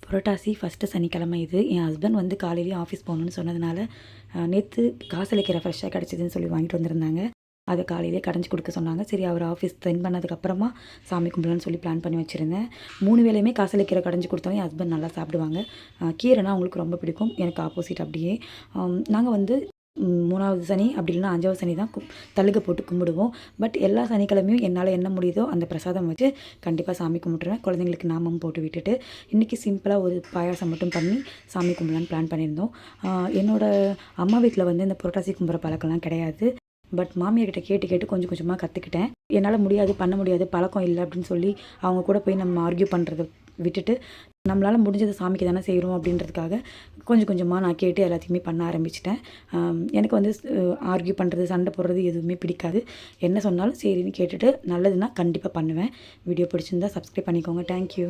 புரட்டாசி first சனிக்கிழமை இது. என் husband வந்து காலையிலேயே ஆஃபீஸ் போகணுன்னு சொன்னதுனால, நேத்து காசளிக்கீரை ஃப்ரெஷ்ஷாக கிடச்சிதுன்னு சொல்லி வாங்கிட்டு வந்திருந்தாங்க. அத காலையிலேயே கடைஞ்சி கொடுக்க சொன்னாங்க. சரி அவர் ஆஃபீஸ் சென்ட் பண்ணதுக்கப்புறமா சாமி கும்பிடலான்னு சொல்லி பிளான் பண்ணி வச்சுருந்தேன். 3 வேளையுமே காசளிக்கீரை கடைஞ்சி கொடுத்தோன்னே என் ஹஸ்பண்ட் நல்லா சாப்பிடுவாங்க. கீரைனா அவங்களுக்கு ரொம்ப பிடிக்கும். எனக்கு ஆப்போசிட் அப்படியே. நாங்க வந்து 3வது சனி அப்படி இல்லைனா 5வது சனி தான் தழுக போட்டு கும்பிடுவோம். பட் எல்லா சனிக்கிழமையும் என்னால் என்ன முடியுதோ அந்த பிரசாதம் வச்சு கண்டிப்பாக சாமி கும்பிட்டுருவேன். குழந்தைங்களுக்கு நாமம் போட்டு விட்டுட்டு இன்றைக்கி சிம்பிளாக ஒரு பாயாசம் மட்டும் பண்ணி சாமி கும்பிடலான்னு பிளான் பண்ணியிருந்தோம். என்னோடய அம்மா வீட்டில் வந்து இந்த புரட்டாசி கும்பிட்ற பழக்கம்லாம் கிடையாது. பட் மாமியார்கிட்ட கேட்டு கேட்டு கொஞ்சம் கொஞ்சமாக கற்றுக்கிட்டேன். என்னால் முடியாது, பண்ண முடியாது, பழக்கம் இல்லை அப்படின்னு சொல்லி அவங்க கூட போய் நம்ம ஆர்கியூ பண்ணுறத விட்டுட்டு நம்மளால் முடிஞ்சது சாமிக்கு தானே செய்கிறோம் அப்படின்றதுக்காக கொஞ்சம் கொஞ்சமாக நான் கேட்டு எல்லாத்தையுமே பண்ண ஆரம்பிச்சிட்டேன். எனக்கு வந்து ஆர்கியூ பண்ணுறது, சண்டை போடுறது எதுவுமே பிடிக்காது. என்ன சொன்னாலும் சரின்னு கேட்டுட்டு நல்லதுன்னா கண்டிப்பாக பண்ணுவேன். வீடியோ பிடிச்சிருந்தா சப்ஸ்கிரைப் பண்ணிக்கோங்க. தேங்க்யூ.